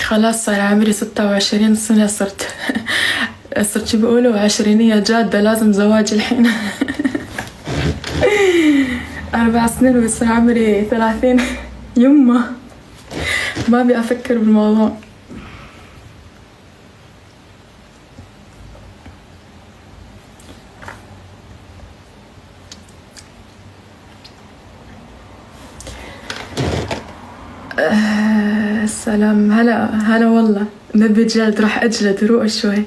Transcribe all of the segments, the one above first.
خلاص صار عمري 26 سنة. صرت شو بيقولوا عشرينية جادة، لازم زواج الحين. 4 سنين ويصير عمري 30. يمه ما أبي أفكر بالموضوع. سلام. هلا والله. نبي جلد، راح أجلد روق شوي.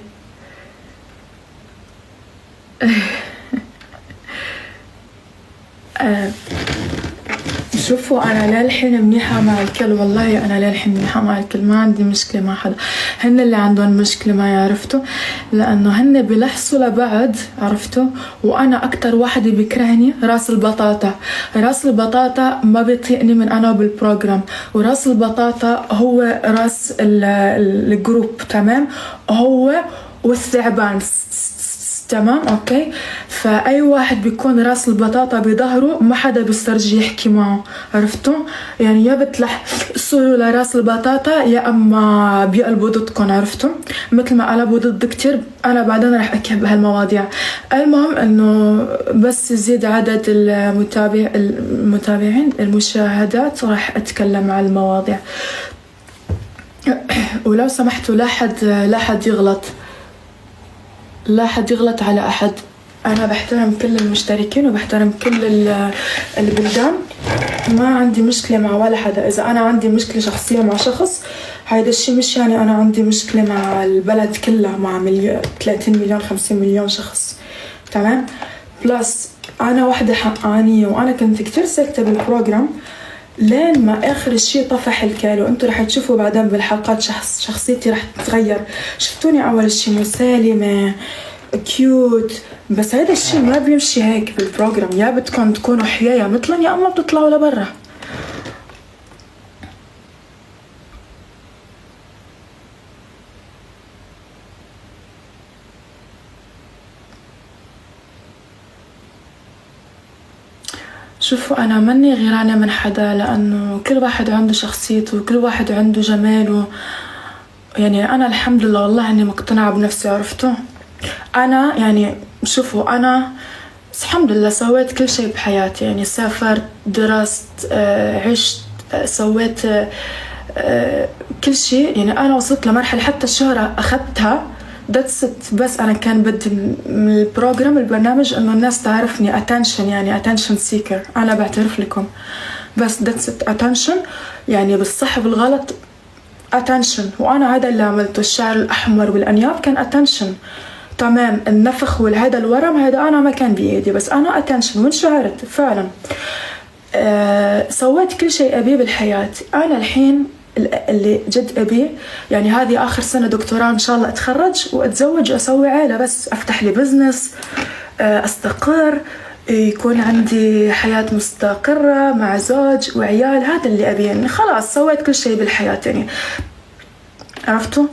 شوفوا أنا للحين منيحة مع الكل، والله أنا للحين منيحة مع الكل، ما عندي مشكلة مع حدا. هن اللي عندهم مشكلة معي، عرفتوا؟ لأنه هن بلحسوا لبعض، عرفتوا؟ وأنا أكتر واحدة بيكرهني راس البطاطا. راس البطاطا ما بيطيقني من أنا بالبروجرام، وراس البطاطا هو راس الجروب، تمام؟ هو والثعبان، تمام اوكي. فاي واحد بيكون راس البطاطا بظهره ما حدا بيسترجي يحكي معه، عرفتوا؟ يعني يا بتلح صوروا لراس البطاطا يا اما بيقلبوا ضدكم، عرفتوا؟ مثل ما قلبوا ضد كتير. انا بعدين رح احكي بهالمواضيع. المهم انه بس يزيد عدد المتابعين المشاهدات راح اتكلم عن المواضيع. ولو سمحتوا لا حد يغلط، لا حد يغلط على أحد. أنا بحترم كل المشتركين وبحترم كل البلدان، ما عندي مشكلة مع ولا حدا. إذا أنا عندي مشكلة شخصية مع شخص، هيدا الشي مش يعني أنا عندي مشكلة مع البلد كلها، مع 30 مليون 50 مليون شخص، تمام؟ بلس أنا واحدة حقانية، وأنا كنت كتير ساكتة بالبروجرام لين ما آخر الشي طفح الكيلو. انتوا رح تشوفوا بعدين بالحلقات شخصيتي رح تتغير. شفتوني أول الشي مسالمة كيوت، بس هذا الشي ما بيمشي هيك بالبروجرام. يا بدكم تكونوا حيايا مثلا، يا أما بتطلعوا لبرا. شوفوا أنا ماني غيرانة من حدا، لأنه كل واحد عنده شخصيته وكل واحد عنده جماله. يعني أنا الحمد لله والله أني مقتنعة بنفسي، عرفتوا؟ أنا يعني شوفوا أنا الحمد لله سويت كل شيء بحياتي. يعني سافرت، درست، عشت، سويت كل شيء. يعني أنا وصلت لمرحلة حتى الشهرة أخذتها that's it. بس أنا كان بدي من البرنامج إنه الناس تعرفني attention، يعني attention seeker. أنا بعترف لكم بس that's it attention، يعني بالصح بالغلط attention. وأنا هذا اللي عملته. الشعر الأحمر والأنياب كان attention، تمام. النفخ والهذا الورم هذا أنا ما كان بإيدي، بس أنا attention وانشهرت فعلا. سويت كل شيء أبيه بالحياة. أنا الحين اللي جد أبيه، يعني هذه آخر سنة دكتوراه إن شاء الله أتخرج وأتزوج وأسوي عائلة، بس أفتح لي بزنس، أستقر، يكون عندي حياة مستقرة مع زوج وعيال. هذا اللي أبيه. يعني خلاص سويت كل شيء بالحياة، يعني عرفتوا؟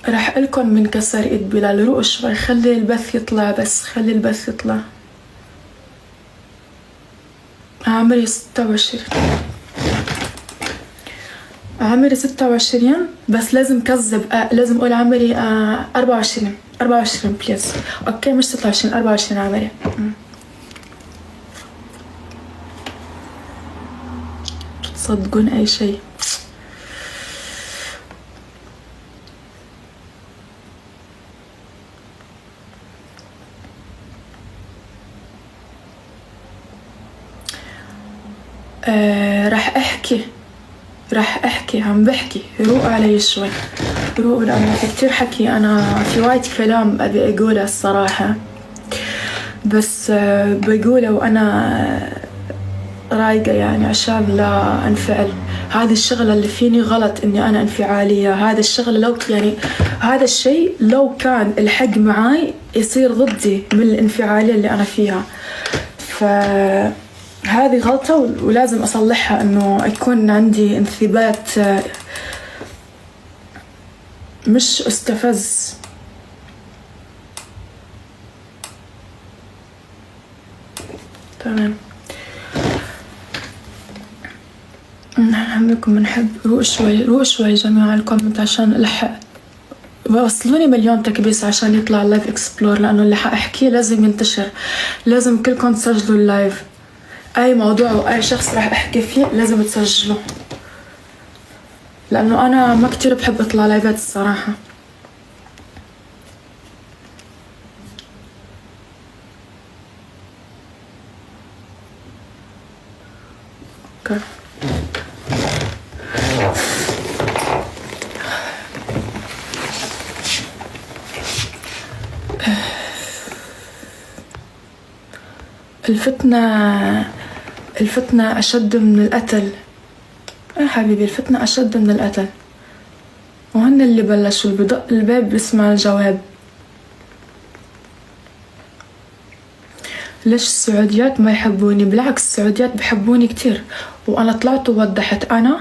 راح لكم من كسر ايد بلال. روق شوي، خلي البث يطلع، بس خلي البث يطلع. عمري 26. عمري 26 بس لازم كذب. لازم اقول عمري 24 بليز. اوكي مش 26، 24 عمري. تصدقون اي شيء. راح احكي عم بحكي. روق علي شوي، روق، لأنه في كتير حكي. أنا في وايد كلام أبي أقوله الصراحة، بس بقوله وأنا رايقة، يعني عشان لا أنفعل. هذه الشغلة اللي فيني غلط إني أنا انفعالية. هذا الشغلة لو يعني هذا الشيء لو كان الحق معاي يصير ضدي من الانفعالية اللي أنا فيها. هذه غلطة ولازم أصلحها، إنه يكون عندي انثبات مش استفز. تمام. نحن بنحب روق شوي روق شوي جماعة الكومنت عشان الحق وصلوني مليون تكبيس عشان يطلع اللايف اكسبلور، لانه اللي حاحكيه لازم ينتشر. لازم كلكم تسجلوا اللايف، اي موضوع واي شخص راح احكي فيه لازم تسجلوا، لانه انا ما كتير بحب اطلع لايفات الصراحة. اوكي. الفتنة أشد من القتل. يا حبيبي الفتنة أشد من القتل، وهن اللي بلشوا. اللي بدق الباب بيسمع الجواب. ليش السعوديات ما يحبوني؟ بالعكس السعوديات بحبوني كتير، وأنا طلعت ووضحت أنا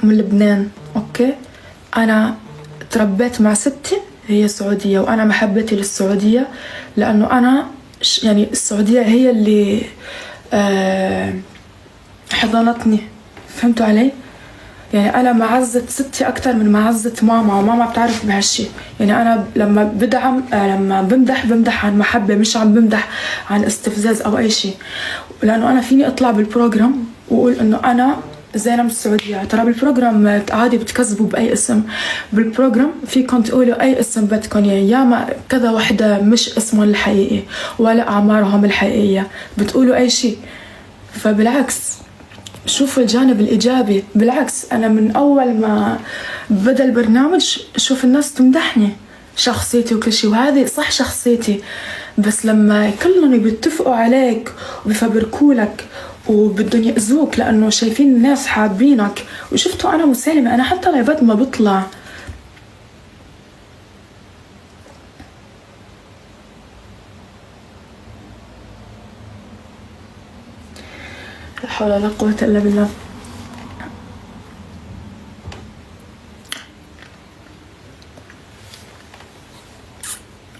من لبنان. أوكي، أنا تربيت مع ستي هي سعودية، وأنا محبتي للسعودية لأنه أنا يعني السعودية هي اللي حضنتني. فهمتوا علي؟ يعني أنا معزة ستي أكتر من معزة ماما، وماما بتعرف بهالشي. يعني أنا لما بدعم لما بمدح عن محبة، مش عم بمدح عن استفزاز أو أي شي. لأنه أنا فيني أطلع بالبروجرام وأقول إنه أنا زينة من السعودية. ترى بالبروجرام عادي بتكذبوا بأي اسم. بالبروجرام فيكم تقولوا أي اسم بدكم، يعني ياما كذا وحدة مش اسمهم الحقيقي ولا أعمارهم الحقيقية، بتقولوا أي شي. فبالعكس شوفوا الجانب الإيجابي. بالعكس أنا من أول ما بدأ البرنامج شوف الناس تمدحني شخصيتي وكل شي، وهذه صح شخصيتي. بس لما كلهم بيتفقوا عليك وبيفبركولك وبدهم يأذوك لأنه شايفين الناس حابينك، وشفتوا أنا مسالمة، أنا حتى لايفات ما بطلع. لا حول ولا قوة إلا بالله.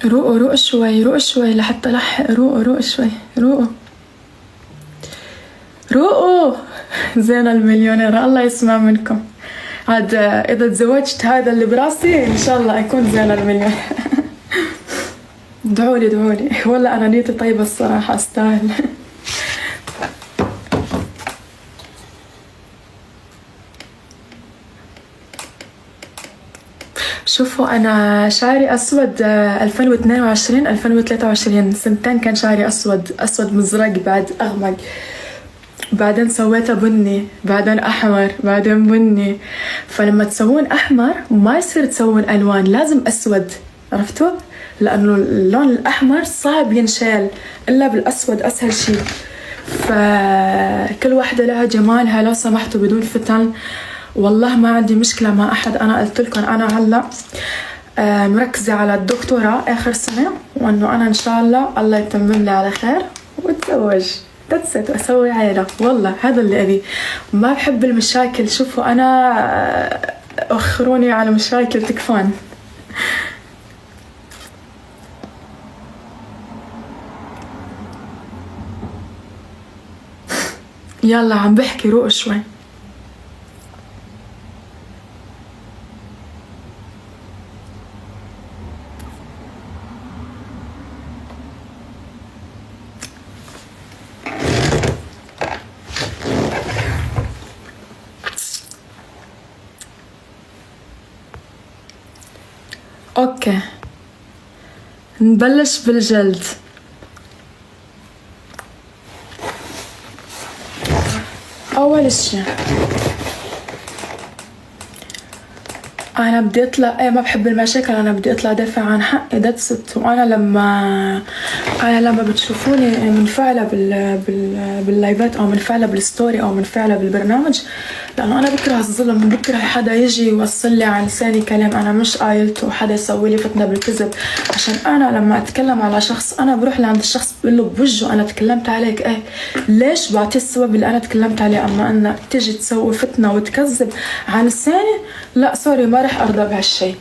روقوا شوي لحتى لحق. روقوا شوي. روقوا زينة المليونيرة، الله يسمع منكم. عاد إذا تزوجت هذا اللي براسي إن شاء الله أكون زينة المليون. دعولي والله أنا نيتي طيبة الصراحة، أستاهل. شوفوا أنا شعري أسود 2022 2023 سنتين كان شعري أسود مزرق، بعد أغمق، بعدين سويته بني، بعدين أحمر، بعدين بني. فلما تسوون أحمر ما يصير تسوون ألوان، لازم أسود. عرفتوا؟ لأنه اللون الأحمر صعب ينشال إلا بالأسود، أسهل شي. فكل واحدة لها جمالها. لو سمحتوا بدون فتن، والله ما عندي مشكلة مع أحد. أنا قلت لكم أنا هلأ مركزة على الدكتوراه آخر سنة، وأنه أنا إن شاء الله يتمم لي على خير واتزوج تتست وأسوي عيلة. والله هذا اللي أبي، ما بحب المشاكل. شوفوا أنا أخروني على مشاكل تكفون. يلا عم بحكي، روق شوي. اوكي نبلش بالجلد. اول شي انا بدي اطلع، ما بحب المشاكل، انا بدي اطلع دافع عن حقي. ذاتس ات. وانا لما بتشوفوني منفعله باللايفات او منفعله بالستوري او منفعله بالبرنامج، لانه انا بكره الظلم، بكره حدا يجي يوصل لي على لساني كلام انا مش قايلته، وحدا يسوي لي فتنه بالكذب. عشان انا لما اتكلم على شخص انا بروح لعند الشخص بقول له بوجهه انا تكلمت عليك، ليش بعطيه السبب اللي انا تكلمت عليه. اما انك تيجي تسوي فتنه وتكذب عن لساني، لا سوري، ما رح ارضى بهالشي.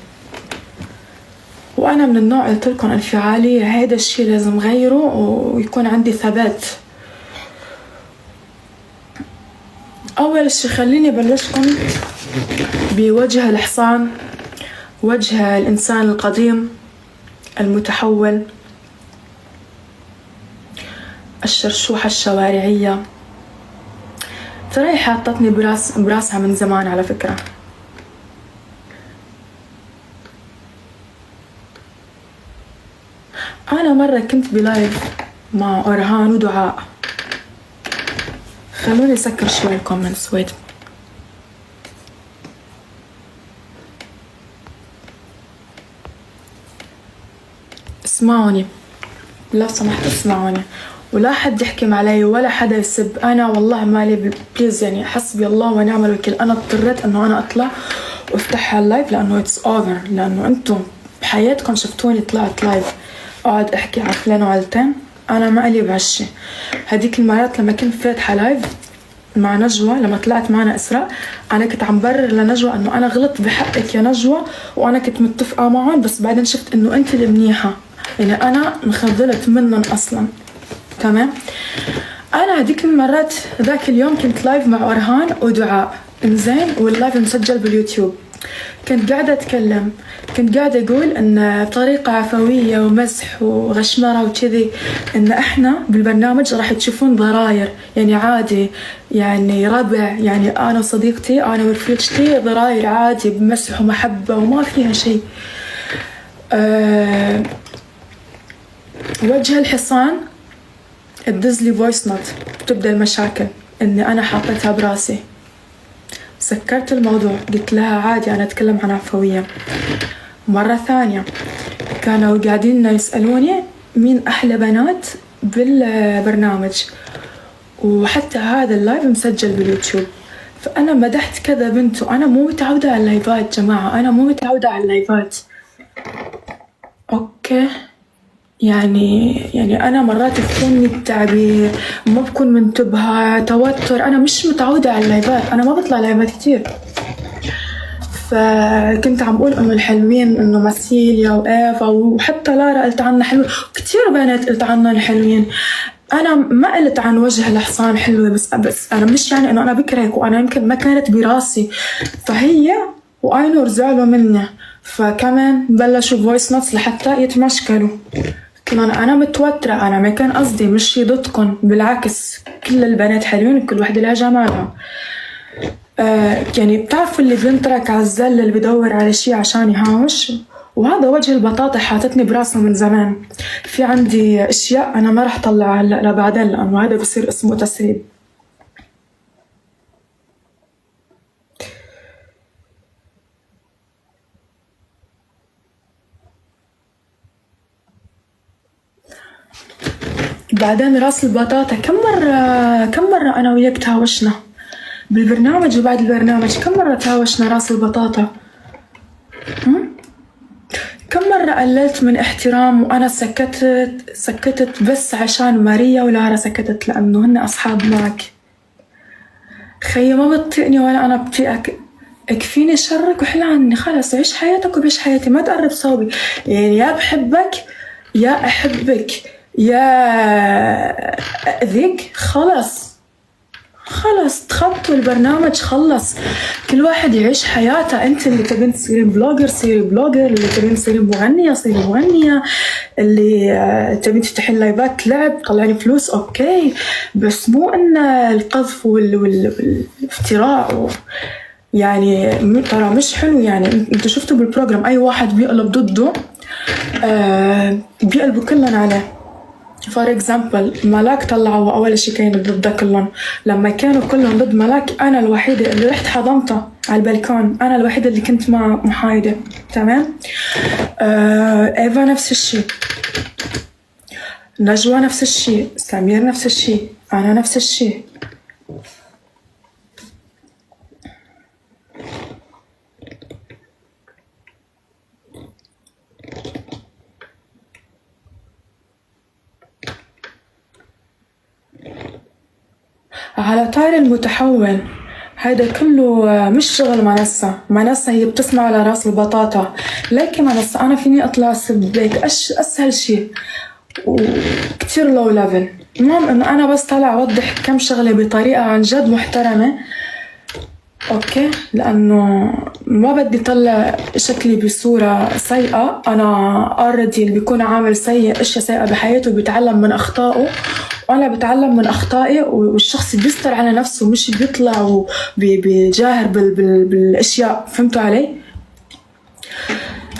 وأنا من النوع قلتلكن انفعالية، هيدا الشي لازم غيره ويكون عندي ثبات. أول شي خليني بلشكم بوجه الحصان، وجه الإنسان القديم المتحول، الشرشوحة الشوارعية. ترى حاطتني براسها من زمان على فكرة. أنا مرة كنت بلايف مع أرهان ودعاء. خلوني أسكر شوي الكومنتس. ويت، اسمعوني لو سمحت، اسمعوني، ولا حد يحكم علي ولا حدا يسب. أنا والله مالي بليز، يعني حسبي الله ونعم الوكيل. أنا اضطريت إنه أنا أطلع وافتح اللايف لأنه اتس اوفر، لأنه أنتم بحياتكم شفتوني طلعت لايف أقعد أحكي على فلان وعلتين. أنا ما قلي بعشي. هديك المرات لما كنت فاتحة لايف مع نجوى، لما طلعت معنا إسراء، أنا كنت عم برر لنجوى إنه أنا غلطت بحقك يا نجوى، وأنا كنت متفقة معهم، بس بعدين شفت إنه أنت اللي منيحة، يعني أنا انخذلت منهم أصلاً. تمام. أنا هديك المرات ذاك اليوم كنت لايف مع أرهان ودعاء، إنزين، واللايف مسجل باليوتيوب. كنت قاعدة أتكلم، كنت قاعدة أقول إن بطريقة عفوية ومزح وغشمرة وكذي إن إحنا بالبرنامج راح تشوفون ضراير، يعني عادي، يعني ربع، يعني أنا وصديقتي، أنا ورفيقتي، ضراير عادي بمسح ومحبة وما فيها شيء. وجه الحصان تدزلي فويس نوت، تبدأ المشاكل إني أنا حاطتها براسي. سكرت الموضوع، قلت لها عادي أنا أتكلم عن عفوية. مرة ثانية كانوا قاعدين يسألوني مين أحلى بنات بالبرنامج، وحتى هذا اللايف مسجل باليوتيوب. فأنا مدحت كذا بنت، وأنا مو متعودة على اللايفات جماعة، أنا مو متعودة على اللايفات. أوكي، يعني أنا مرات يكون التعبير ما بكون منتبهة، توتر، أنا مش متعودة على اللايفات، أنا ما بطلع لايفات كتير. فكنت عم بقول إنه الحلوين إنه مسيليا وإيفا وحتى لارا قلت عنها حلوة، وكتير بنات قلت عنهم حلوين. أنا ما قلت عن وجه الحصان حلوة، بس أنا مش يعني إنه أنا بكرهك، وأنا يمكن ما كانت براسي. فهي وآينور زعلوا مني، فكمان بلشوا فويس نوتس لحتى يتمشكلوا. أنا متوترة، أنا ما كان قصدي، مش ضدكم، بالعكس كل البنات حلوين وكل وحدة لها جمالها. يعني بتعرفوا اللي بينترك على الزل اللي بدور على شي عشان يهاوش، وهذا وجه البطاطا حاطتني براسه من زمان. في عندي أشياء أنا ما رح طلعها هلأ لبعدين، لأنه هذا بصير اسمه تسريب. بعدين راس البطاطا، كم مرة أنا وياك تهاوشنا بالبرنامج وبعد البرنامج، كم مرة تهاوشنا راس البطاطا؟ كم مرة قللت من احترام وأنا سكتت بس عشان ماريا ولارا سكتت لأنه هن أصحاب معك. خيي ما بتطيقني ولا أنا بطيقك، اكفيني شرك وحل عني، خلص عيش حياتك وبيش حياتي، ما تقرب صوبي. يعني يا بحبك يا أحبك يا أذيك، خلص تخطوا البرنامج، خلص كل واحد يعيش حياته. انت اللي تبين تصيرين بلوجر صيري بلوجر، اللي تبين تصيرين مغنية صيري مغنية، اللي تبين تفتحين لايفات لعب طلعين فلوس، اوكي، بس مو ان القذف والافتراء يعني ترى مش حلو. يعني انتوا شفتوا بالبروجرام اي واحد بيقلب ضده بيقلبوا كلهم عليه. فور اكزامبل ملاك طلعوا اول شي كانوا ضده كلهم، لما كانوا كلهم ضد ملاك انا الوحيده اللي رحت حضنتها على البلكون، انا الوحيده اللي كنت مع محايده. تمام. ايفا نفس الشي، نجوى نفس الشي، سمير نفس الشي، انا نفس الشي. على طار المتحول، هيدا كله مش شغل منصة هي بتسمع على راس البطاطا. لكن منصة أنا فيني أطلع سبيك أسهل شيء وكتير لو ليفل. المهم إنه أنا بس طالع أوضح كم شغلة بطريقة عن جد محترمة، أوكي؟ لأنه ما بدي طلع شكلي بصورة سيئة. أنا already اللي بيكون عامل سيء أشياء سيئة بحياته بيتعلم من أخطائه، وأنا بتعلم من أخطائي، والشخص بيستر على نفسه مش بيطلع وبيجاهر بالأشياء. فهمتوا علي؟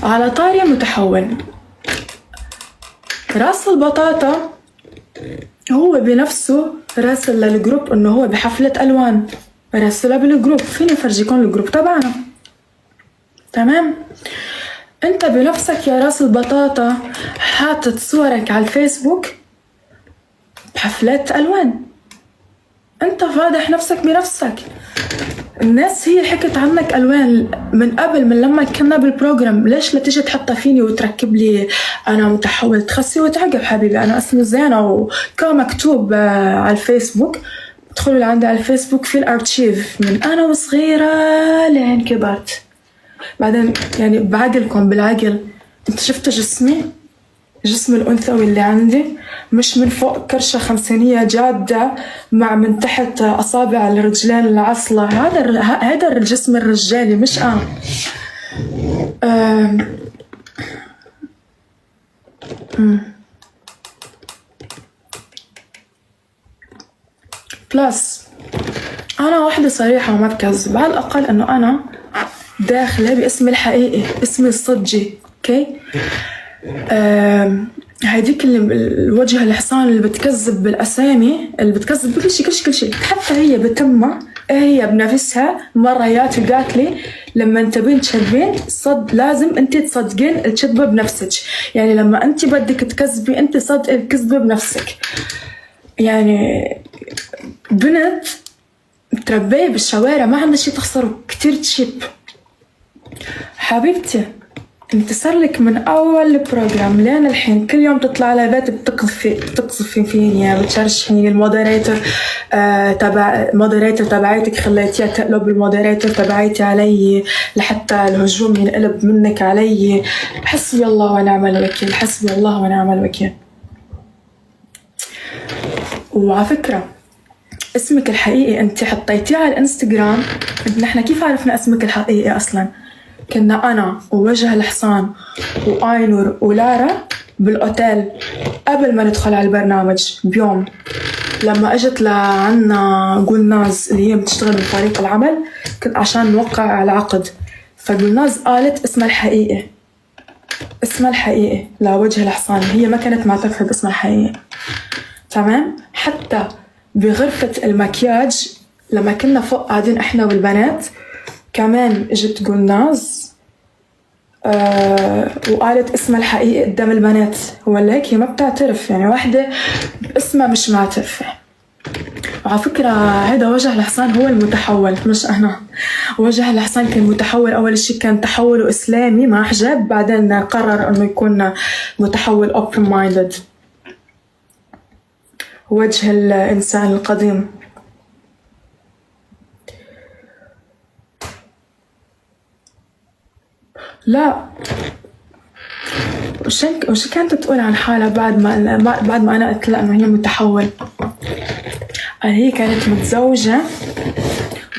على طاري متحول، راس البطاطا هو بنفسه راسل للجروب إنه هو بحفلة ألوان، راسلها بالجروب. فيني فرجيكم الجروب تبعنا، تمام؟ انت بنفسك يا راس البطاطا حاطط صورك على الفيسبوك بحفلات ألوان، انت فاضح نفسك بنفسك. الناس هي حكت عنك ألوان من قبل، من لما كنا بالبروجرام. ليش لا تيجي تحطها فيني وتركب لي أنا متحول؟ تخسي وتعقب حبيبي، أنا اسمي زينة وكان مكتوب على الفيسبوك. ادخلوا لعندي على الفيسبوك في الارشيف من أنا وصغيرة لين كبرت. بعدين يعني بعقلكم بالعقل، انت شفتوا جسم الأنثوي اللي عندي؟ مش من فوق كرشة خمسينية جادة مع من تحت أصابع الرجلين العصلة. هذا الجسم الرجالي مش أنا. بلس أنا واحدة صريحة وما بكذب، على الأقل إنه أنا داخلة باسمي الحقيقي، اسمي الصجي، أوكي؟ هيديك الوجه الحصان اللي بتكذب بالأسامي، اللي بتكذب بكل شيء. حتى هي بتمها هي بنفسها مريات وقالت لي لما انت بنت شابين لازم انت تصدقين الكذبة بنفسك. يعني لما انت بدك تكذبي انت صدق الكذبة بنفسك. يعني بنت متربية بالشوارع ما عندها شي تخسره، كتير تشيب. حبيبتي انت صار لك من اول البروجرام لين الحين كل يوم تطلع على بيت بتقذفي فيني، بتشرشحيني. المودريتور تبعيتك خليتيها تقلب المودريتور تبعيتي علي لحتى الهجوم ينقلب منك علي. حسبي الله ونعم الوكيل، حسبي الله ونعم الوكيل. وعلى فكرة اسمك الحقيقي انت حطيتيه على الانستغرام. نحن كيف عرفنا اسمك الحقيقي اصلا؟ كنا أنا ووجه الحصان وآينور ولارا بالأوتيل قبل ما ندخل على البرنامج بيوم. لما اجت لعنا قلناز اللي هي بتشتغل بفريق العمل عشان نوقع العقد، فقلناز قالت اسمها الحقيقي لوجه الحصان. هي ما كانت معترفة باسمها الحقيقي، تمام؟ حتى بغرفة المكياج لما كنا فوق قاعدين احنا والبنات كمان اجت قلناز وقالت اسمها الحقيقي قدام البنات. ولا هيك هي ما بتعترف، يعني واحدة اسمها مش معترفة. وعلى فكرة هذا وجه الحصان هو المتحول مش أنا. وجه الحصان كان متحول، أول شيء كان تحوله إسلامي مع حجاب، بعدين قرر أنه يكون متحول open minded، وجه الإنسان القديم. لا، وش كانت تقول عن حالها بعد ما أنا قلت لها إنه هي متحول؟ هي كانت متزوجة،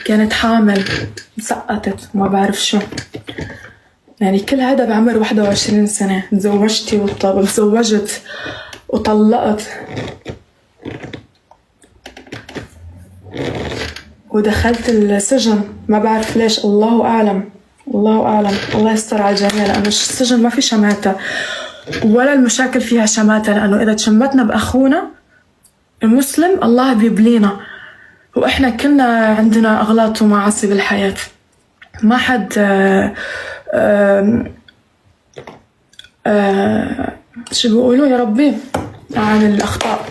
كانت حامل، سقطت، ما بعرف شو. يعني كل هذا بعمر 21 سنة. تزوجت وطلقت ودخلت السجن، ما بعرف ليش، الله أعلم. الله يستر على الجميع، لأنه السجن ما في شماتة ولا المشاكل فيها شماتة، لأنه إذا تشمتنا بأخونا المسلم الله بيبلينا. وإحنا كلنا عندنا أغلاط ومعاصي بالحياة، ما حد شو بيقولوا يا ربي عن الأخطاء.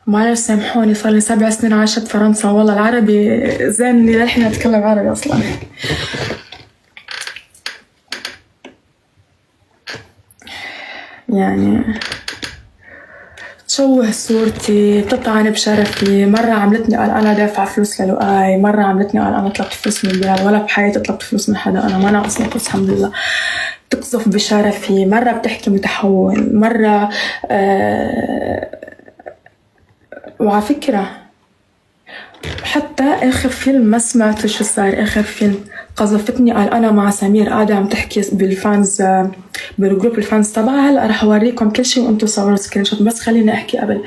معلش سامحوني، صار لي 7 سنين عاشت فرنسا، والله العربي زينني للحين أتكلم عربي أصلا. يعني تشوه صورتي، تطعن بشرفي. مرة عملتني قال أنا دافعة فلوس للؤي، مرة عملتني قال أنا طلبت فلوس من بلال، ولا بحياتي طلبت فلوس من حدا، أنا ما ناقصني فلوس الحمد لله. تقذف بشرفي، مرة بتحكي متحول، مرة وعلى فكرة حتى آخر فيلم ما سمعت شو صار. آخر فيلم قذفتني قال أنا مع سمير قاعدة عم تحكي بالفانز بالجروب الفانز تبعها. هلأ رح أوريكم كل شيء وأنتوا صوروا سكرين شوت، بس خليني أحكي قبل.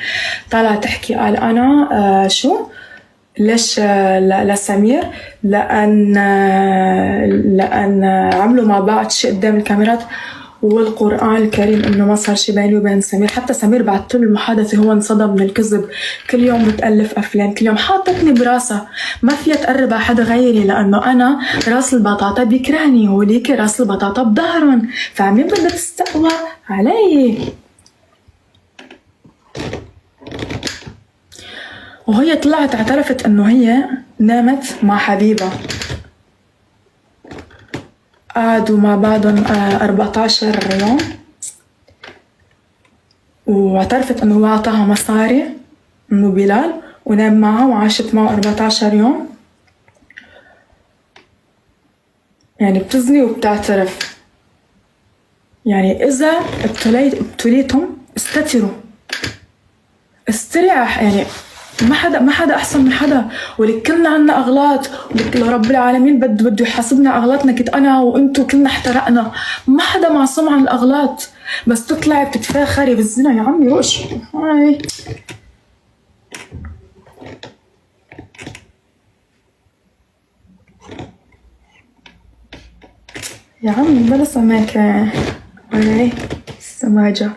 طالعة تحكي قال أنا شو ليش لسمير لأن عملوا مع بعض شيء قدام الكاميرات، والقرآن الكريم إنه ما صار شي بيني وبين سمير. حتى سمير بعت له المحادثة هو انصدم من الكذب. كل يوم بتألف أفلام، كل يوم حاطتني براسها ما فيها تقرب على حدا غيري، لأنه أنا راس البطاطا بيكرهني وليك راس البطاطا بظهرن، فعمين بدها تستقوى علي. وهي طلعت اعترفت إنه هي نامت مع حبيبها، قعدوا مع بعضهم 14 يوم، واعترفت انه هو اعطاها مصاري انه بلال ونام معها وعاشت معه 14 يوم. يعني بتزني وبتعترف. يعني اذا ابتليتم استتروا، استريح. يعني ما حدا احسن من حدا، ولك كلنا عنا اغلاط، ولك رب العالمين بده يحاسبنا اغلاطنا. كنت انا وانتو كلنا احترقنا، ما حدا معصوم عن الاغلاط. بس تطلعي بتتفاخري بالزنا يا عمي روش. هاي يا عمي بلا سماكة. هاي السماجة.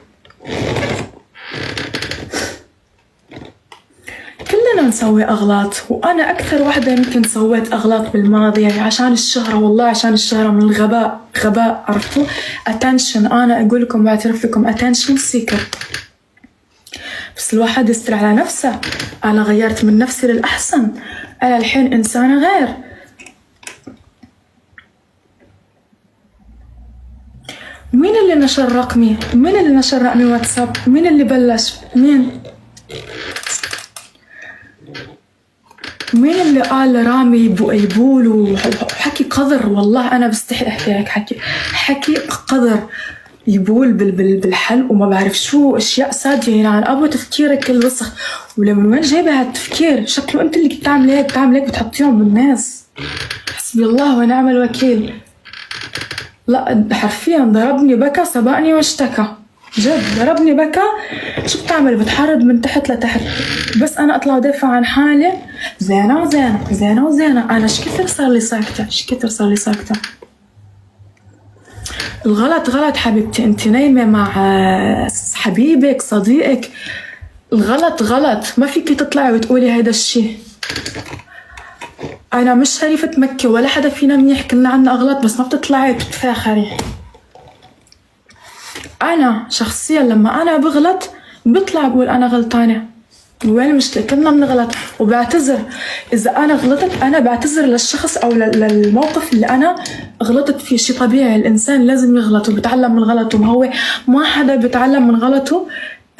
كلنا نسوي أغلاط، وأنا أكثر وحدة يمكن سويت أغلاط بالماضي. يعني عشان الشهرة، والله عشان الشهرة، من الغباء. غباء، عرفتوا؟ attention. أنا أقول لكم بعترف لكم attention seeker. بس الواحد يستر على نفسه. أنا غيرت من نفسي للأحسن، أنا الحين إنسانة غير. مين اللي نشر رقمي؟ مين اللي نشر رقمي واتساب؟ مين اللي بلش؟ مين اللي قال رامي يبول وحكي قذر؟ والله أنا بستحي أحكي لك حكي قذر، يبول بالحل وما بعرف شو، أشياء سادية. يعني أبو تفكيرك الوسخ. ولمن وين جايبة هالتفكير؟ شكله أنت اللي بتعمل هيك بتحطيهم بالناس. حسبي الله ونعم الوكيل. لا حرفيا ضربني بكى، سبقني واشتكى. جد ضربني بكى. شو بتعمل؟ بتحرض من تحت لتحت. بس أنا أطلع أدافع عن حالي زينة وزينة زينة وزينة. أنا ايش كثر صار لي ساكتة. الغلط غلط حبيبتي. انت نايمة مع حبيبك صديقك، الغلط غلط. ما فيكي تطلعي وتقولي هيدا الشي. أنا مش شريفة مكة ولا حدا فينا منيح، كلنا عنا أغلاط، بس ما بتطلعي بتتفاخري. أنا شخصيا لما أنا بغلط بطلع بقول أنا غلطانة. وين المشكلة؟ كلنا بنغلط وبعتذر. إذا أنا غلطت أنا بعتذر للشخص أو للموقف اللي أنا غلطت فيه. شي طبيعي، الإنسان لازم يغلط وبتعلم من غلطه. ما هو ما حدا بيتعلم من غلطه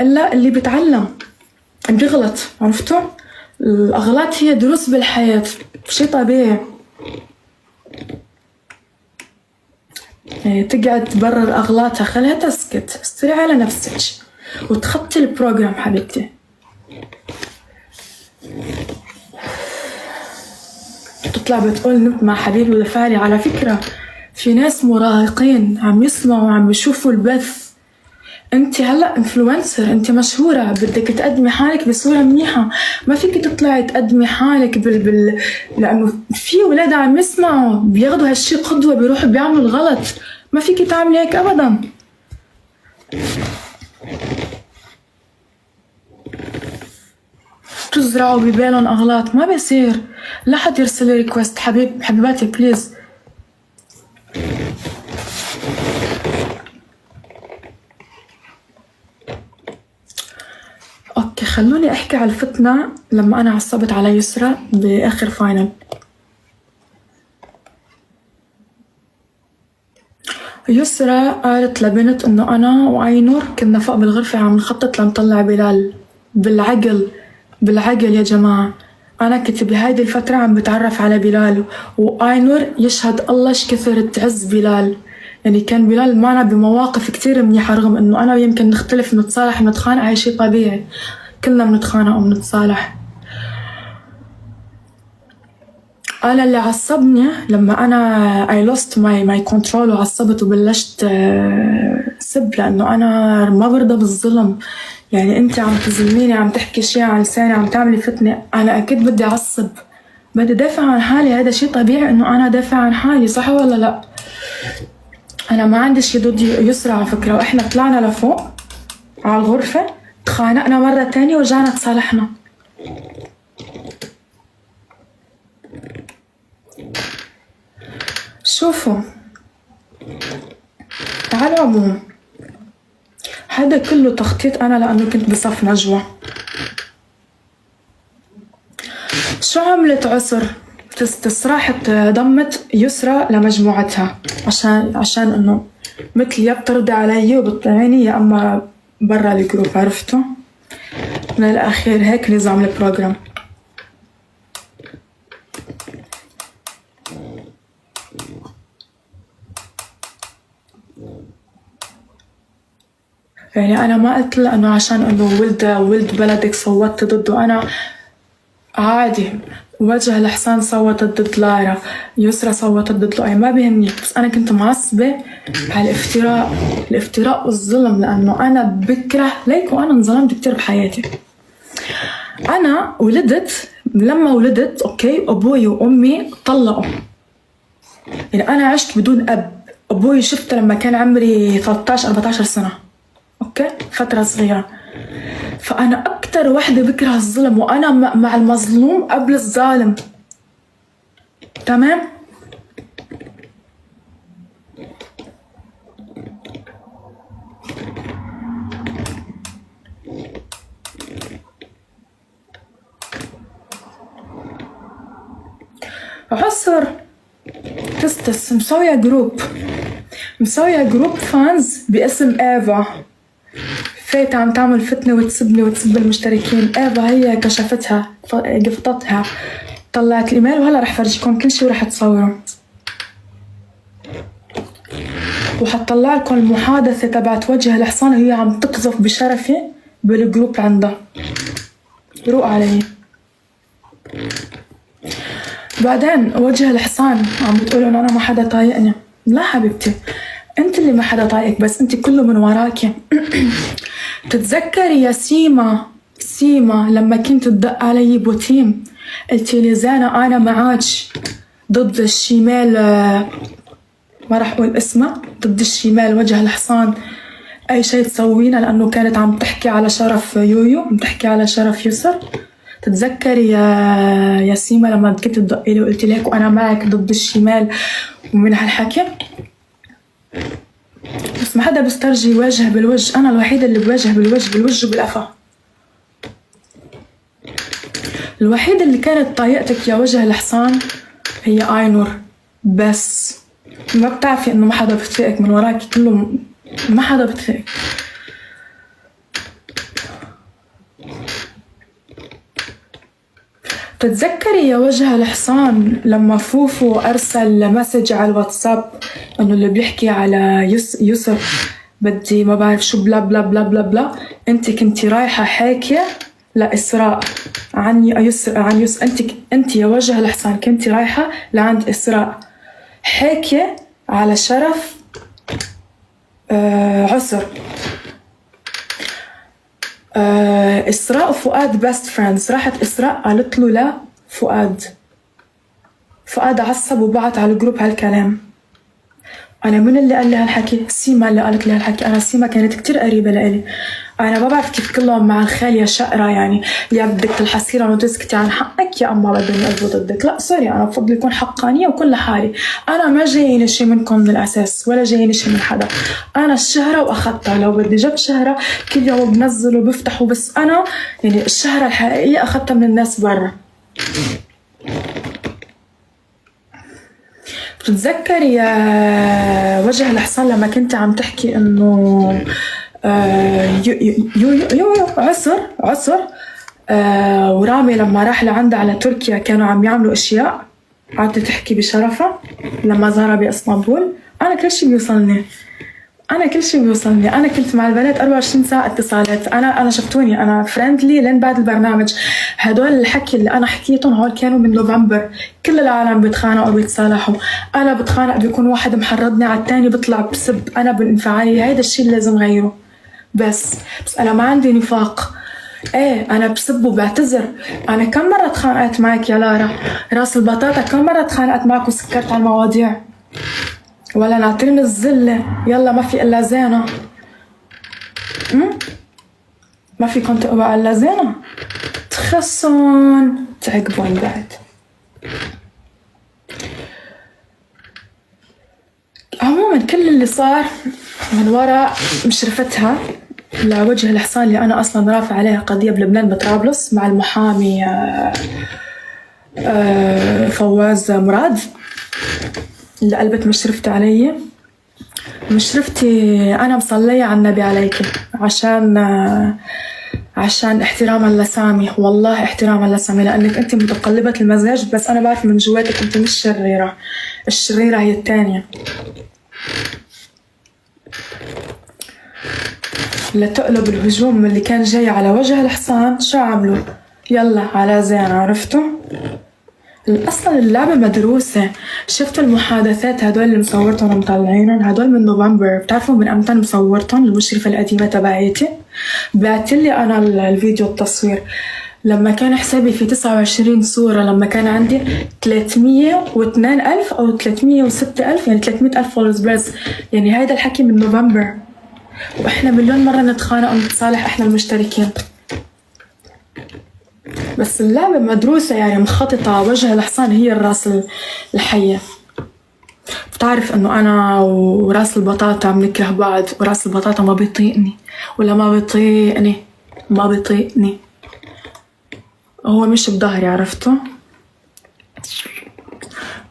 إلا اللي بيتعلم بيغلط. عرفتوا؟ الأغلاط هي دروس بالحياة، شي طبيعي. يعني تقعد تبرر أغلاطها، خليها تسكت، استري على نفسك وتخطي البروجرام حبيبتي. تطلع بتقول نمت مع حبيبي ودفعلي. على فكرة في ناس مراهقين عم يسمعوا وعم يشوفوا البث. انت هلأ انفلونسر، انت مشهورة، بدك تقدمي حالك بصورة منيحة. ما فيك تطلعي تقدمي حالك لأنه في ولاد عم يسمعوا بياخدوا هالشي قدوة، بيروحوا بيعملوا الغلط. ما فيك تعملي هيك أبدا. تزرعوا ببالهم أغلاط، ما بيصير. لا حد يرسل ريكوست. حبيباتي بليز. اوكي خلوني احكي على الفتنة لما انا عصبت على يسرا باخر فاينل. يسرا قالت لبنت إنه أنا وآينور كنا فوق بالغرفة عم نخطط لنطلع بلال. بالعقل يا جماعة، أنا كنت بهيدي الفترة عم بتعرف على بلال، وآينور يشهد الله شكثر تعز بلال. يعني كان بلال معنا بمواقف كتير منيحة، رغم إنه أنا يمكن نختلف نتصالح ونتخانق، هاي شي طبيعي، كلنا بنتخانق وبنتصالح. أنا اللي عصبني لما أنا I lost my control وعصبت وبلشت سب، لأنه أنا ما برضى بالظلم. يعني أنت عم تظلميني، عم تحكي شي عن لساني، عم تعملي فتنة، أنا أكيد بدي أعصب، بدي دافع عن حالي. هذا شي طبيعي إنه أنا دافع عن حالي، صح ولا لا؟ أنا ما عندي شي ضد يسرا على فكرة، وإحنا طلعنا لفوق على الغرفة، تخانقنا مرة تانية ورجعنا تصالحنا. شوفوا، على العموم هذا كله تخطيط أنا، لأنه كنت بصف نجوى. شو عملت عسر؟ راحت ضمت يسرا لمجموعتها عشان إنه مثل يا بترضي علي وبتطلعيني يا أما برا الجروب، عرفتوا؟ من الأخير هيك نظام البروجرام. يعني أنا ما قلت له إنه عشان إنه ولد بلدك صوتت ضده. أنا عادي، وجه الحسان صوتت ضد لارا، يسرا صوتت ضد لؤي، ما بيهمني، بس أنا كنت معصبة على الافتراء والظلم، لأنه أنا بكره ليك، وأنا انظلمت كتير بحياتي. أنا لما ولدت أوكي، أبوي وأمي طلقوا، يعني أنا عشت بدون أب. أبوي شفته لما كان عمري 13-14 سنة، أوكي، فترة صغيرة. فأنا أكتر وحدة بكره الظلم، وأنا مع المظلوم قبل الظالم، تمام؟ عسر تستس مسوية جروب فانز باسم إيفا، فايتة عم تعمل فتنة وتسبني وتسب المشتركين. إيفا هي كشفتها، قفطتها، طلعت الإيميل، وهلا رح فرجيكم كل شي ورح تصوره، وحطلع لكم المحادثة تبعت وجه الحصان وهي عم تقذف بشرفي بالجروب عندها. روق علي. بعدين وجه الحصان عم بتقولوا إنه أنا ما حدا طايقني. لا حبيبتي، أنت اللي ما حدا طايقك، بس أنت كله من وراكي. تتذكري يا سيما لما كنت تدق علي بوتيم، قلتي لي زينة أنا معاش ضد الشمال، ما رح أقول اسمها، ضد الشمال وجه الحصان، أي شيء تسوينا، لأنه كانت عم تحكي على شرف يويو، عم تحكي على شرف يسر. تتذكري يا سيما لما كنت تدقي لي وقلتي لك وأنا معك ضد الشمال ومن هالحكي؟ بس ما حدا بيسترجي وجه بالوجه، أنا الوحيدة اللي بواجه بالوجه وبالقفا. الوحيدة اللي كانت طايقتك يا وجه الحصان هي آينور، بس ما بتعرفي إنه ما حدا بتفيقك من وراكي، كله ما حدا بتفيقك. تتذكري يا وجه الحصان لما فوفو أرسل مسج على الواتساب إنه اللي بيحكي على يسر بدي ما بعرف شو بلا بلا بلا بلا بلا، أنت كنتي رايحة حاكية لإسراء عن يسر. أنت يا وجه الحصان كنتي رايحة لعند إسراء حاكية على شرف عسر. إسراء وفؤاد بيست فريندز. راحت إسراء قالت له فؤاد عصب وبعت على الجروب هالكلام. أنا من اللي قال لي هالحكي؟ سيما اللي قالت لي هالحكي. أنا سيما كانت كتير قريبة لإلي، أنا ما بعرف كيف كلهم مع الخال يا شقرة، يعني يا بدك تلحسيرن وتسكتي عن حقك يا أما بدهم يقلبوا ضدك. لا سوري، أنا بفضل يكون حقانية وكل حالي، أنا ما جايين شي منكم من الأساس ولا جايين شي من حدا. أنا الشهرة وأخذتها، لو بدي جب شهرة كل يوم بنزل وبفتحوا، بس أنا يعني الشهرة الحقيقية أخذتها من الناس برا. بتتذكري يا وجه الحصان لما كنت عم تحكي انه عسر ورامي لما راح لعندها على تركيا كانوا عم يعملوا اشياء، قعدت تحكي بشرفها لما زارها باسطنبول. انا كل شيء بيوصلني، انا كنت مع البنات 24 ساعه اتصالات. انا شفتوني، انا فريندلي لين بعد البرنامج. هدول الحكي اللي انا حكيتهم هول كانوا من نوفمبر. كل العالم بيتخانقوا وبيتصالحوا، انا بتخانق بيكون واحد محرضني على الثاني بطلع بسب، انا بانفعالي. هيدا الشيء اللي لازم غيره. بس انا ما عندي نفاق. ايه انا بسب وبعتذر. انا كم مره تخانقت معك يا لارا راس البطاطا؟ كم مره تخانقت معك وسكرت على المواضيع؟ ولا ناطرين الزلة؟ يلا ما في إلا زينة. ما في كنت أبقى إلا زينة؟ تخصون تعقبون بعد. عموما كل اللي صار من وراء مشرفتها لوجه الحصان اللي أنا أصلا رافع عليها قضية بلبنان بطرابلس مع المحامي فواز مراد اللي قلبت مشرفتي علي. مشرفتي أنا مصلية على النبي عليك عشان احتراما لسامي، والله احتراما لسامي، لأنك أنت متقلبة المزاج، بس أنا بعرف من جواتك أنت مش شريرة. الشريرة هي الثانية. لتقلب الهجوم اللي كان جاي على وجه الحصان شو عملوا؟ يلا على زين، عرفتوا؟ اصلا اللعبه مدروسه. شفتوا المحادثات هدول اللي مصورتهم ومطلعينهم؟ هدول من نوفمبر. بتعرفوا من امتى مصورتهم؟ المشرفه القديمه تبعيتي بعتلي انا الفيديو التصوير لما كان حسابي في 29 صوره، لما كان عندي 302,000 او 306,000، يعني 300,000 فولورز بس. يعني هيدا الحكي من نوفمبر، واحنا مليون مره نتخانق ونتصالح احنا المشتركين. بس اللعبة مدروسة، يعني مخططة. وجه الحصان هي الراس الحية. بتعرف انه انا وراس البطاطا عم نكره بعض، وراس البطاطا ما بيطيقني، ولا ما بيطيقني. هو مش بظهري، عرفته؟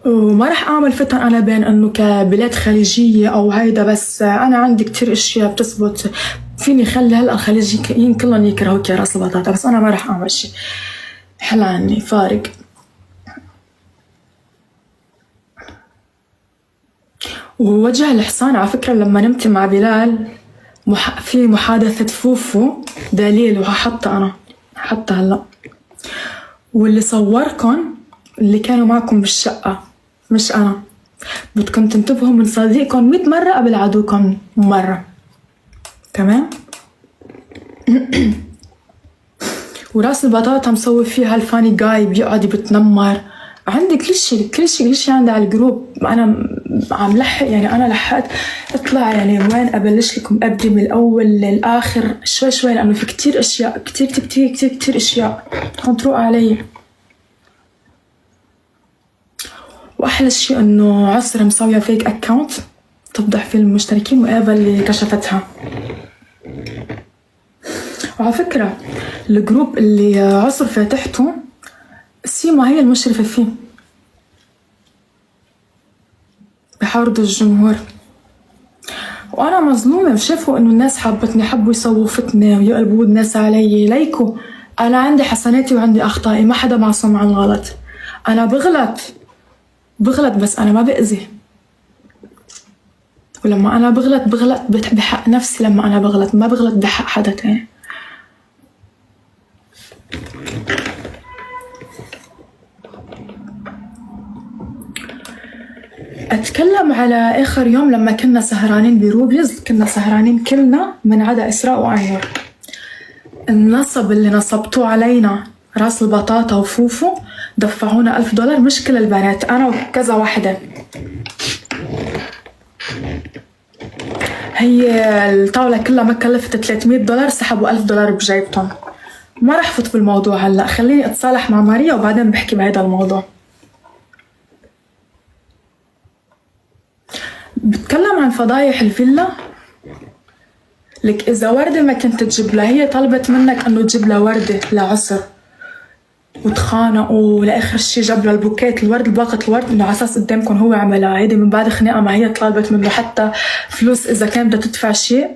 وما رح اعمل فتن انا بين انه كبلاد خليجية او هيدا، بس انا عندي كتير اشياء بتثبت فيني خلي هلا الخليجيين كلهم يكرهوك يا راس البطاطا، بس انا ما رح اعمل شي. حل عني فارق. ووجه الحصان على فكرة لما نمت مع بلال في محادثة فوفو دليل، وهحطها أنا حطها هلا. واللي صوركم اللي كانوا معكم بالشقة مش أنا. بدكم تنتبهوا من صديقكم 100 مرة قبل عدوكم مرة. تمام؟ وراس البطاطا مسوي فيها الفاني جاي بيقعد بتنمر. عندي كل شيء عندي على الجروب. انا عم لحق، يعني انا لحقت اطلع يعني وين ابلش لكم ابدي من الاول للاخر شوي لانه في كتير اشياء، كتير اشياء تروق علي. واحلى شيء انه عسر مسويه فيك اكاونت تفضح فيه المشتركين، وإيفا اللي كشفتها. وعلى فكرة الجروب اللي عصر فاتحته سيما هي المشرفة فيه، بحارض الجمهور. وأنا مظلومة، وشافوا إنه الناس حبتني، حبوا يسووا فتنة ويقلبوا الناس علي. ليكو أنا عندي حسناتي وعندي أخطائي، ما حدا معصوم عن غلط. أنا بغلط بس أنا ما بأذي. ولما أنا بغلط بحق نفسي، لما أنا بغلط ما بغلط بحق حدا تاني. أتكلم على آخر يوم لما كنا سهرانين بروبلز. كنا سهرانين كلنا من عدا إسراء وعينور. النصب اللي نصبتوه علينا راس البطاطا وفوفو دفعونا $1000، مش كل البنات، أنا وكذا واحدة. هي الطاولة كلها ما كلفت $300، سحبوا $1000 بجيبتهم. ما رح فوت بالموضوع هلأ، خليني أتصالح مع ماريا وبعدين بحكي بهذا الموضوع. بتكلم عن فضايح الفيلا. لك إذا وردة ما كنت تجيب لها، هي طلبت منك أنه تجيب لها وردة لعصر، وتخانقوا ولآخر شي جاب له البوكيت الورد الباقة الورد إنه على أساس قدامكم هو عملها. هيدي من بعد خناقة ما هي طالبت منه حتى فلوس إذا كان بدها تدفع شيء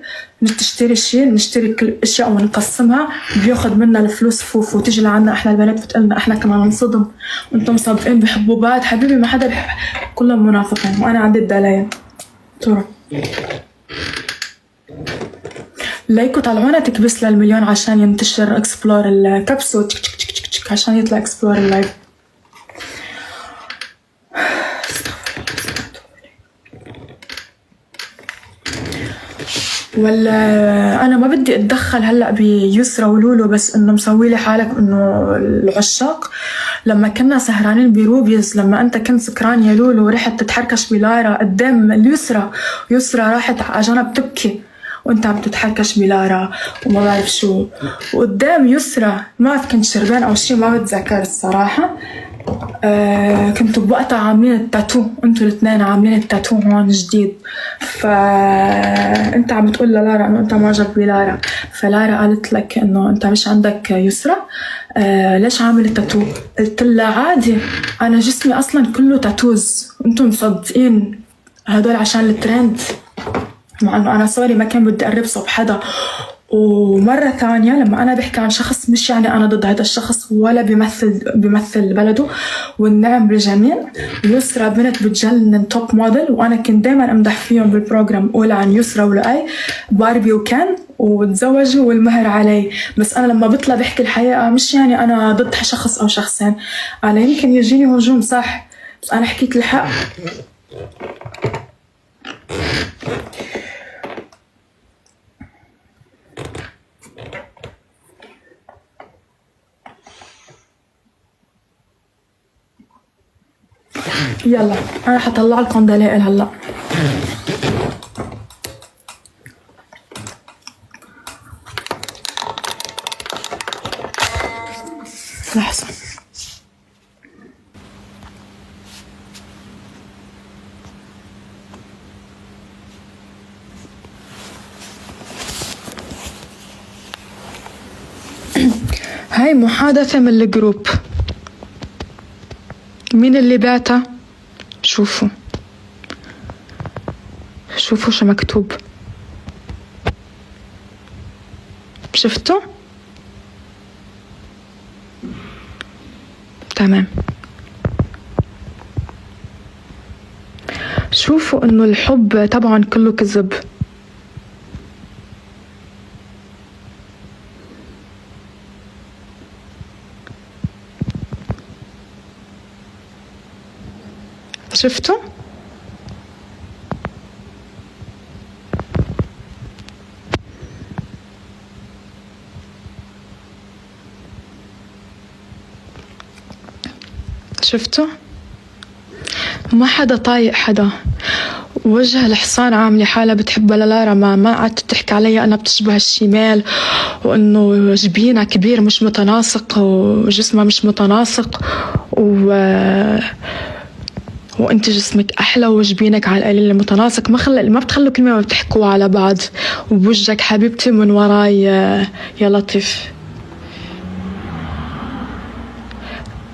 مش تشتري شيء نشتري كل الأشياء ونقسمها، بياخد منا الفلوس فوف وتيجي لعنا إحنا البنات بتقلنا إحنا كمان نصدم وأنتم صادقين بحبوا بعض. حبيبي ما حدا بحب، كلهم منافقين وأنا عندي الدلايل. ترى لايكو طلعونا تكبس للمليون عشان ينتشر اكسبلور الكبسو عشان يطلع اكسبلور اللايف. ولا انا ما بدي اتدخل هلا بيسرى ولولو، بس انه مسوي لي حالك انه العشاق لما كنا سهرانين بروبيز لما انت كنت سكران يا لولو ورحت تتحركش بلارا قدام اليسرى، يسرى راحت على جنب تبكي وانت عم تتحركش بلارا وما بعرف شو، وقدام يسرى ما بعرف كنت شربان او شي ما بتذكر الصراحه. كنتوا بوقتها عاملين التاتو، انتوا الاثنين عاملين التاتو هون جديد، فانت عم تقول للارا انه انت معجب بلارا، فلارا قالت لك انه انت مش عندك يسرى، ليش عامل التاتو؟ قلت لها عادي انا جسمي اصلا كله تاتوز، انتم مصدقين هدول عشان الترند، مع انه انا سوري ما كان بدي اقرب صوب حدا. ومرة ثانية لما أنا بحكي عن شخص مش يعني أنا ضد هذا الشخص ولا بيمثل بلده، والنعم بالجميع. يسرى بنت بتجنن توب موديل، وأنا كنت دايما أمدح فيهم بالبروجرام، أقول عن يسرى ولؤي باربي وكان وتزوجوا والمهر علي، بس أنا لما بطلع بحكي الحقيقة مش يعني أنا ضد شخص أو شخصين، أنا يمكن يجيني هجوم صح بس أنا حكيت الحق. يلا انا حطلع لكم دلائل هلا. لحظة هاي محادثة من الجروب، مين اللي بعتها؟ شوفوا شو مكتوب، شفتوا؟ تمام. شوفوا انه الحب طبعا كله كذب. شفتوا؟ شفتوا؟ ما حدا طايق حدا. وجه الحصان عاملة حالها بتحبها للارا، ما قعدت تحكي علي أنا بتشبه الشمال، وإنه جبينها كبير مش متناسق وجسمها مش متناسق، وانت جسمك احلى وجبينك على القليل متناسق. ما بتخلوا كلمه ما بتحكوا على بعض، وبوجهك حبيبتي من وراي يا لطيف.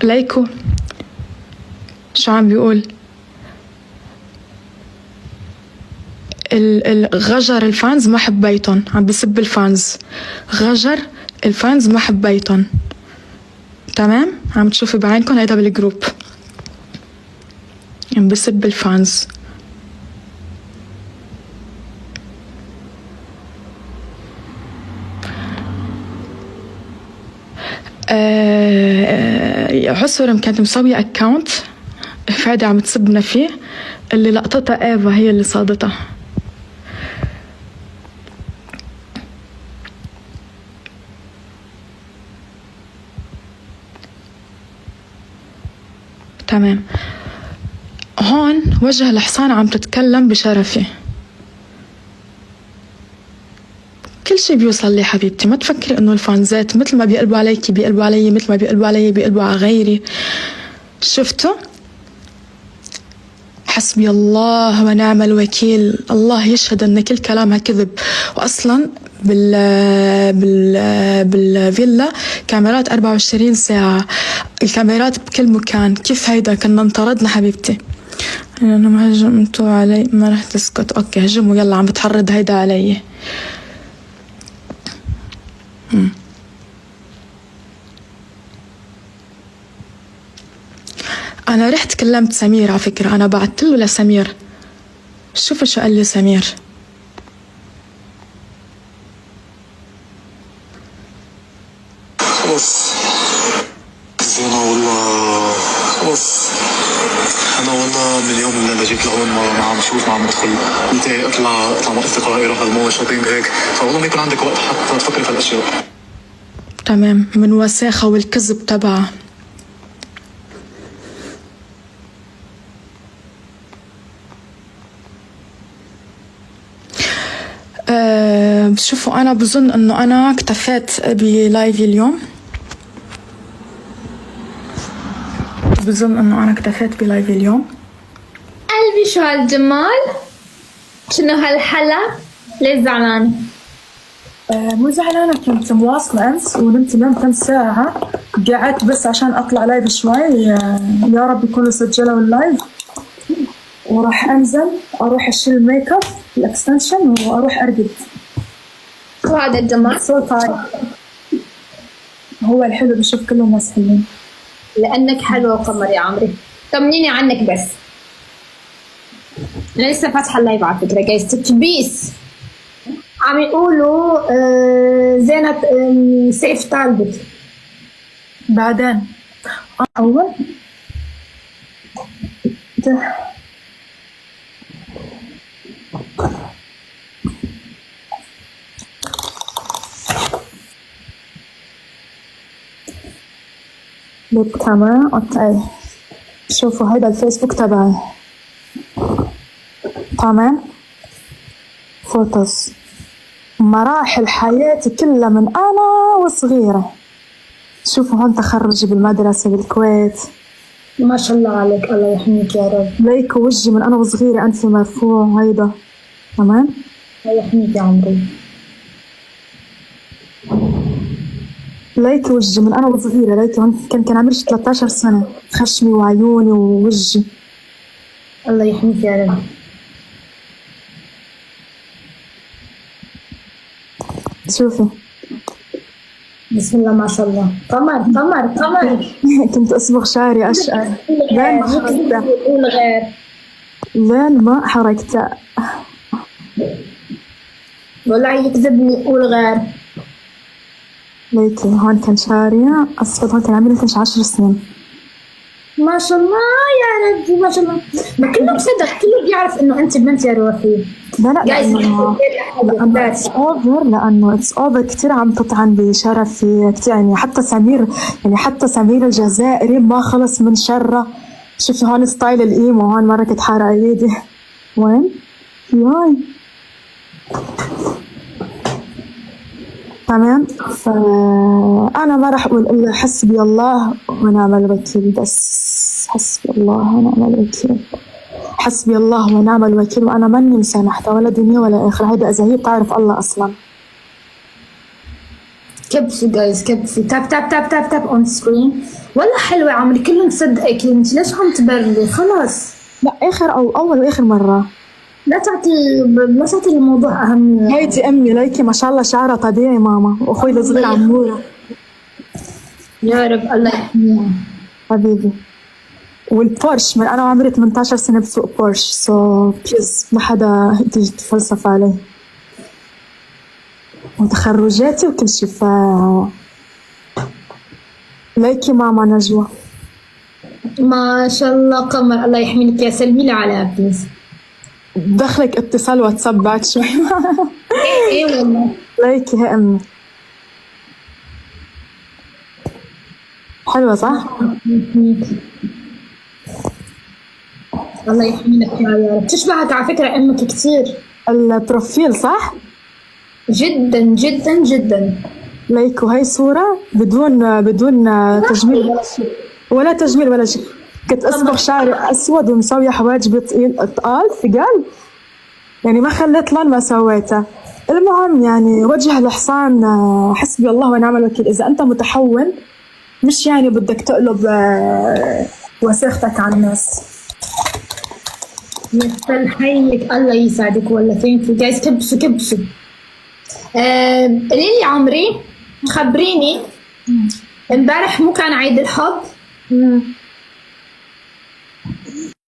لايكو شو عم بيقول؟ غجر الفانز ما حبيتن، عم بسب الفانز، غجر الفانز ما حبيتن. تمام، عم تشوفي بعينكم هيدا بالجروب، عم بسب الفانز. عسرم كانت مسوية اكاونت فادي عم تسبنا فيه، اللي لقطتها ايفا هي اللي صادتها. تمام. هون وجه الحصان عم تتكلم بشرفي، كل شي بيوصل لي حبيبتي. ما تفكري انه الفانزات مثل ما بيقلبوا عليكي بيقلبوا علي، مثل ما بيقلبوا علي بيقلبوا على غيري. شفتوا؟ حسبي الله ونعم الوكيل، الله يشهد أن كل كلامها كذب. وأصلا بالفيلا كاميرات 24 ساعة، الكاميرات بكل مكان. كيف هيدا؟ كنا انطردنا حبيبتي. أنا ما هجمتوا علي، ما رح تسكت. أوكي هجموا يلا، عم بتحرض هيدا علي. أنا رحت كلمت سمير على فكرة، أنا بعتله لسمير. شوفوا شو قال لي سمير. خلص زينة والله، خلص أنا والله من اليوم اللي جيت لهون ما عم شوف، ما عم بدخل. قلت اطلع من أصدقائي، روح المول شوبينج هيك، فوالله ما يكون عندك وقت حتى تفكري في هالأشياء. تمام، من وساخة والكذب تبعه. شوفوا أنا بظن أنه أنا اكتفيت بلايفي اليوم. قلبي شو هالجمال، شنو هالحلا، ليش زعلان؟ مو زعلانة، كنت مواصلة أمس ونمت اليوم كم ساعة، قعدت بس عشان أطلع لايف شوي. يا رب يكونوا سجلوا اللايف، وراح أنزل أروح أشيل الميك اب الأكستنشن وأروح أرقد. وهذا الجمال هو الحلو بشوف كل الناس حلوين. لأنك حلوة وقمر يا عمري. طمنيني عنك بس. أنا لسه فاتحة اللايف على فكرة جايز تكبيس. عم يقولوا زينة سيف طالبت. بعدين أول بالكاميرا. اوكي شوفوا هيدا الفيسبوك تبعي. تمام، فوتوز مراحل حياتي كلها من أنا وصغيرة. شوفوا هون تخرجي بالمدرسة بالكويت، ما شاء الله عليك، الله يحميك يا رب. ليك وجهي من أنا وصغيرة، أنفي مرفوع هيدا. تمام، الله يحميك يا عمري. ليك وجهي من أنا وصغيرة، ليك هون كان عمري 13 سنة، خشمي وعيوني ووجهي. الله يحميك يا رب. شوفي بسم الله ما شاء الله، قمر. كنت أصبغ شعري أشقر لين ما حركته. قول غير. لين ما حركته. والله يكذبني، قول غير. ليكي هون كان شعري أصفر، هون كان عمري 12 سنين. ما شاء الله يا ربي ما شاء الله. ما كله مصدق، كله بيعرف انه انت بنت يا روحي. لا لأنه it's over، لأنه it's over كتير عم تطعن بشرفي كتير. يعني حتى سمير الجزائري ما خلص من شره. شوفي هون ستايل الإيمو، هون مرة كنت حارقة ايدي. وين؟ ياي تمام. فأنا ما راح أقول إلا حسبي الله ونعم الوكيل، بس حسبي الله ونعم الوكيل، حسبي الله ونعم الوكيل. وأنا ماني مسامحتها ولا دنيا ولا آخرة. هيدا إذا هي بتعرف الله أصلا. كبسوا جايز، كبسوا. تاب اون سكرين. والله حلوة يا عمري، كله مصدقك. انت ليش عم تبرلي؟ خلاص لا آخر أو أول وآخر مرة. لا تعطي الموضوع أهمية. هيدي أمي ليكي ما شاء الله شعرها طبيعي ماما، وأخوي الصغير عمورة. يا رب الله يحميها حبيبي. والبورش من أنا وعمري 18 سنة بسوق بورش، بليز ما حدا تيجي تفلسف علي. وتخرجاتي وكل شي. ليكي ماما نجوى ما شاء الله قمر، الله يحميك يا. سلمي لي على بليز. دخلك اتصال واتساب بعد شوي. ايه والله. ليكي هي أمي حلوة صح؟ الله يحميك يا رب. تشبهك على فكرة أمك كتير. البروفيل صح؟ جدا جدا جدا. ليك وهي صورة بدون تجميل ولا شيء، ولا تجميل ولا شيء. كنت اصبغ شعري اسود ومسويه حواجبي ثقال يعني ما خليت لون ما سويته. المهم يعني وجه الحصان حسبي الله ونعم الوكيل. اذا انت متحول مش يعني بدك تقلب وساختك على الناس. يستلحيك الله يسعدك والله. ثانك يو جايز. كبسوا قولي لي عمري، خبريني امبارح مو كان عيد الحب؟